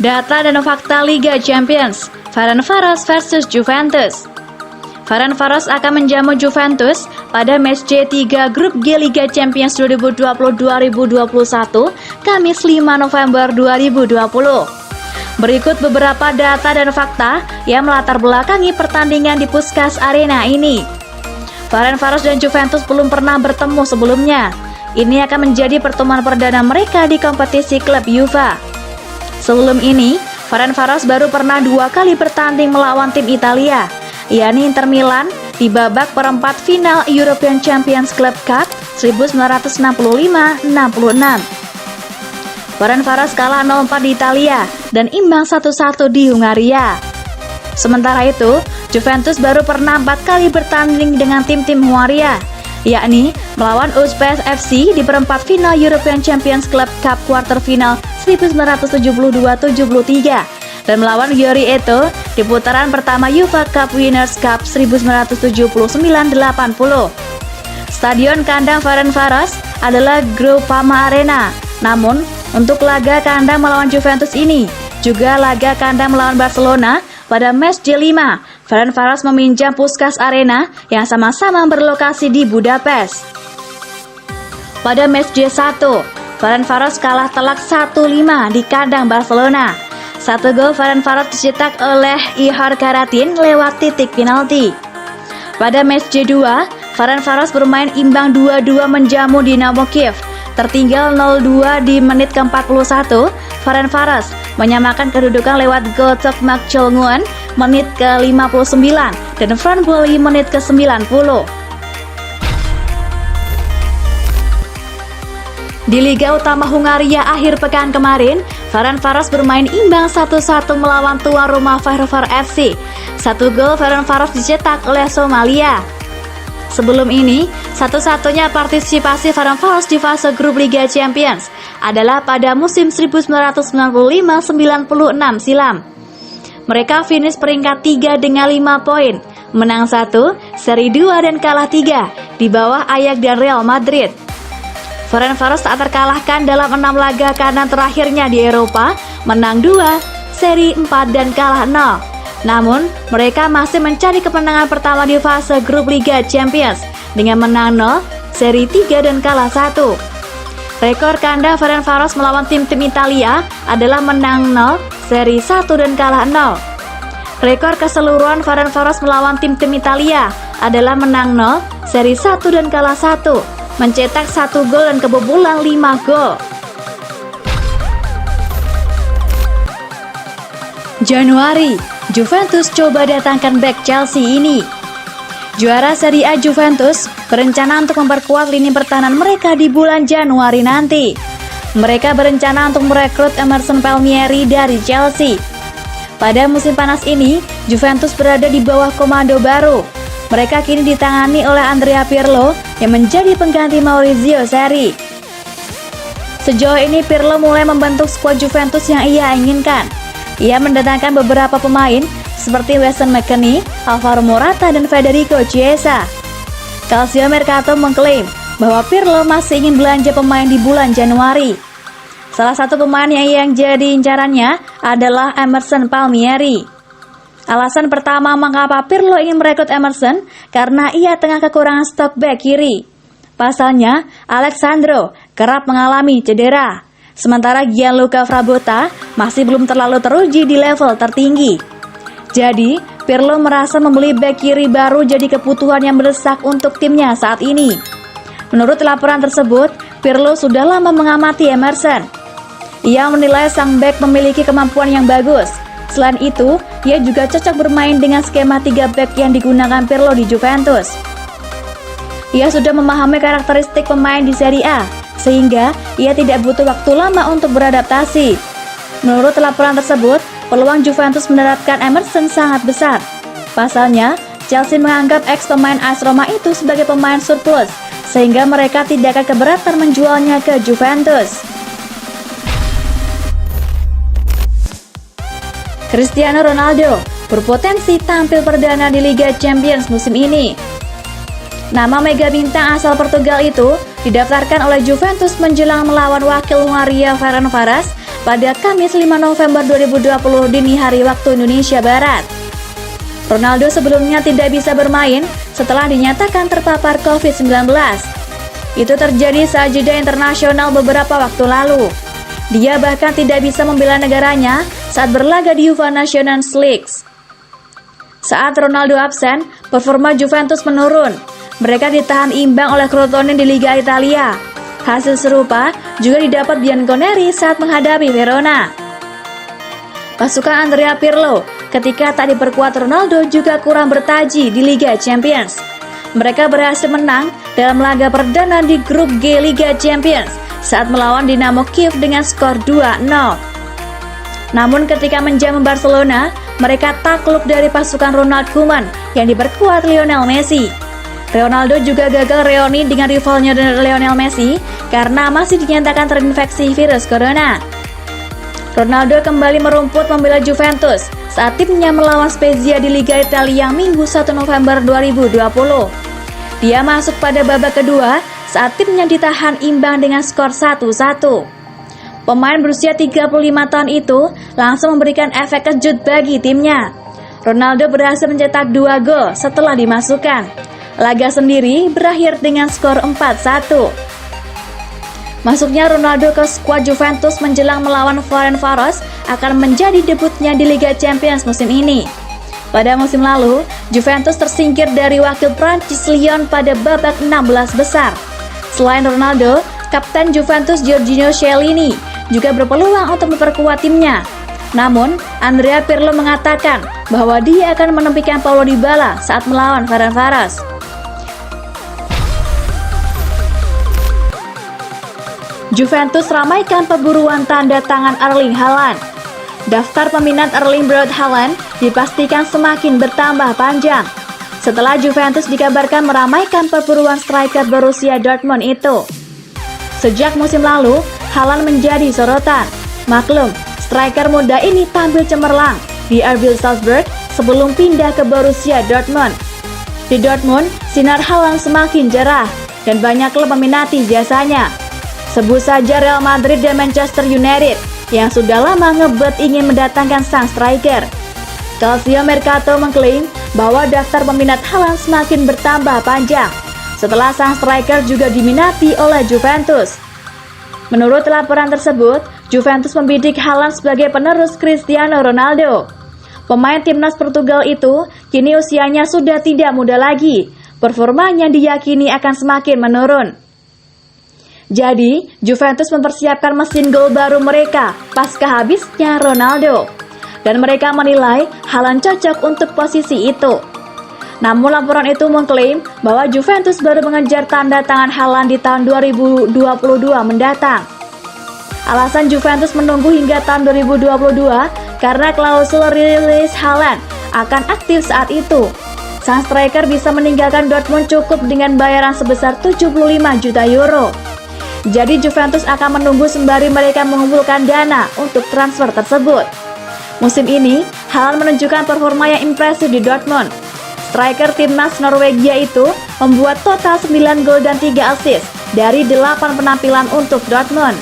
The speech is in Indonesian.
Data dan fakta Liga Champions, Ferencvaros versus Juventus. Ferencvaros akan menjamu Juventus pada match J3 Grup G Liga Champions 2020-2021, Kamis 5 November 2020. Berikut beberapa data dan fakta yang melatar belakangi pertandingan di Puskás Arena ini. Ferencvaros dan Juventus belum pernah bertemu sebelumnya. Ini akan menjadi pertemuan perdana mereka di kompetisi klub UEFA. Sebelum ini, Ferencvaros baru pernah 2 kali bertanding melawan tim Italia, yakni Inter Milan di babak perempat final European Champions Club Cup 1965-66. Ferencvaros kalah 0-4 di Italia dan imbang 1-1 di Hungaria. Sementara itu, Juventus baru pernah 4 kali bertanding dengan tim-tim Hungaria, yakni melawan USPS FC di perempat final European Champions Club Cup quarter final 1972-73 dan melawan Győri Eto di putaran pertama UEFA Cup Winners' Cup 1979-80. Stadion kandang Ferencvaros adalah Groupama Arena. Namun, untuk laga kandang melawan Juventus ini, juga laga kandang melawan Barcelona pada match J5, Ferencvaros meminjam Puskás Arena yang sama-sama berlokasi di Budapest. Pada match J1, Ferencvaros kalah telak 1-5 di kandang Barcelona. 1 gol Ferencvaros dicetak oleh Ihor Karatin lewat titik penalti. Pada match J2, Ferencvaros bermain imbang 2-2 menjamu Dinamo Kiev. Tertinggal 0-2 di menit ke-41, Ferencvaros menyamakan kedudukan lewat gol Tokmak Cholnguon menit ke-59 dan Fran Boli menit ke-90. Di Liga Utama Hungaria akhir pekan kemarin, Ferencvaros bermain imbang 1-1 melawan tuan rumah Fehérvár FC. 1 gol Ferencvaros dicetak oleh Somalia. Sebelum ini, satu-satunya partisipasi Ferencvaros di fase grup Liga Champions adalah pada musim 1995-96 silam. Mereka finish peringkat 3 dengan 5 poin, menang 1, seri 2 dan kalah 3 di bawah Ajax dan Real Madrid. Ferencvaros tak terkalahkan dalam 6 laga kandang terakhirnya di Eropa, menang 2, seri 4 dan kalah 0. Namun, mereka masih mencari kemenangan pertama di fase grup Liga Champions dengan menang 0, seri 3 dan kalah 1. Rekor kandang Ferencvaros melawan tim-tim Italia adalah menang 0, seri 1 dan kalah 0. Rekor keseluruhan Ferencvaros melawan tim-tim Italia adalah menang 0, seri 1 dan kalah 1, mencetak 1 gol dan kebobolan 5 gol. Januari, Juventus coba datangkan bek Chelsea ini. Juara Serie A Juventus berencana untuk memperkuat lini pertahanan mereka di bulan Januari nanti. Mereka berencana untuk merekrut Emerson Palmieri dari Chelsea. Pada musim panas ini, Juventus berada di bawah komando baru. Mereka kini ditangani oleh Andrea Pirlo yang menjadi pengganti Maurizio Sarri. Sejauh ini Pirlo mulai membentuk skuad Juventus yang ia inginkan. Ia mendatangkan beberapa pemain seperti Weston McKennie, Alvaro Morata, dan Federico Chiesa. Calcio Mercato mengklaim bahwa Pirlo masih ingin belanja pemain di bulan Januari. Salah satu pemain yang jadi incarannya adalah Emerson Palmieri. Alasan pertama mengapa Pirlo ingin merekrut Emerson karena ia tengah kekurangan stok bek kiri. Pasalnya, Alexandro kerap mengalami cedera. Sementara Gianluca Frabotta masih belum terlalu teruji di level tertinggi. Jadi, Pirlo merasa membeli bek kiri baru jadi kebutuhan yang mendesak untuk timnya saat ini. Menurut laporan tersebut, Pirlo sudah lama mengamati Emerson. Ia menilai sang bek memiliki kemampuan yang bagus. Selain itu, ia juga cocok bermain dengan skema 3 bek yang digunakan Pirlo di Juventus. Ia sudah memahami karakteristik pemain di Serie A, sehingga ia tidak butuh waktu lama untuk beradaptasi. Menurut laporan tersebut, peluang Juventus mendaratkan Emerson sangat besar. Pasalnya, Chelsea menganggap ex-pemain AS Roma itu sebagai pemain surplus, sehingga mereka tidak akan keberatan menjualnya ke Juventus. Cristiano Ronaldo berpotensi tampil perdana di Liga Champions musim ini. Nama mega bintang asal Portugal itu didaftarkan oleh Juventus menjelang melawan wakil Hungaria Ferencvaros pada Kamis 5 November 2020 dini hari waktu Indonesia Barat. Ronaldo sebelumnya tidak bisa bermain setelah dinyatakan terpapar COVID-19. Itu terjadi saat jeda internasional beberapa waktu lalu. Dia bahkan tidak bisa membela negaranya saat berlaga di UEFA Nations League. Saat Ronaldo absen, performa Juventus menurun. Mereka ditahan imbang oleh Crotone di Liga Italia. Hasil serupa juga didapat Bianconeri saat menghadapi Verona. Pasukan Andrea Pirlo ketika tak diperkuat Ronaldo juga kurang bertaji di Liga Champions. Mereka berhasil menang dalam laga perdana di grup G Liga Champions saat melawan Dinamo Kiev dengan skor 2-0. Namun ketika menjamu Barcelona, mereka takluk dari pasukan Ronald Koeman yang diperkuat Lionel Messi. Ronaldo juga gagal reuni dengan rivalnya Lionel Messi karena masih dinyatakan terinfeksi virus corona. Ronaldo kembali merumput membela Juventus saat timnya melawan Spezia di Liga Italia Minggu 1 November 2020. Dia masuk pada babak kedua saat timnya ditahan imbang dengan skor 1-1. Pemain berusia 35 tahun itu langsung memberikan efek kejut bagi timnya. Ronaldo berhasil mencetak 2 gol setelah dimasukkan. Laga sendiri berakhir dengan skor 4-1. Masuknya Ronaldo ke skuad Juventus menjelang melawan Ferencvaros akan menjadi debutnya di Liga Champions musim ini. Pada musim lalu, Juventus tersingkir dari wakil Prancis Lyon pada babak 16 besar. Selain Ronaldo, kapten Juventus Giorgio Chiellini juga berpeluang untuk memperkuat timnya. Namun, Andrea Pirlo mengatakan bahwa dia akan menepikan Paulo Dybala saat melawan Ferencvaros. Juventus ramaikan pemburuan tanda tangan Erling Haaland. Daftar peminat Erling Braut Haaland dipastikan semakin bertambah panjang setelah Juventus dikabarkan meramaikan perburuan striker Borussia Dortmund itu. Sejak musim lalu, Haaland menjadi sorotan. Maklum, striker muda ini tampil cemerlang di RB Salzburg sebelum pindah ke Borussia Dortmund. Di Dortmund, sinar Haaland semakin cerah dan banyak klub meminati jasanya. Sebut saja Real Madrid dan Manchester United yang sudah lama ngebet ingin mendatangkan sang striker. Calcio Mercato mengklaim bahwa daftar peminat Haaland semakin bertambah panjang setelah sang striker juga diminati oleh Juventus. Menurut laporan tersebut, Juventus membidik Haaland sebagai penerus Cristiano Ronaldo. Pemain timnas Portugal itu kini usianya sudah tidak muda lagi. Performanya diyakini akan semakin menurun. Jadi, Juventus mempersiapkan mesin gol baru mereka pasca habisnya Ronaldo. Dan mereka menilai Haaland cocok untuk posisi itu. Namun laporan itu mengklaim bahwa Juventus baru mengejar tanda tangan Haaland di tahun 2022 mendatang. Alasan Juventus menunggu hingga tahun 2022 karena klausul rilis Haaland akan aktif saat itu. Sang striker bisa meninggalkan Dortmund cukup dengan bayaran sebesar 75 juta euro. Jadi Juventus akan menunggu sembari mereka mengumpulkan dana untuk transfer tersebut. Musim ini, Haaland menunjukkan performa yang impresif di Dortmund. Striker timnas Norwegia itu membuat total 9 gol dan 3 assist dari 8 penampilan untuk Dortmund.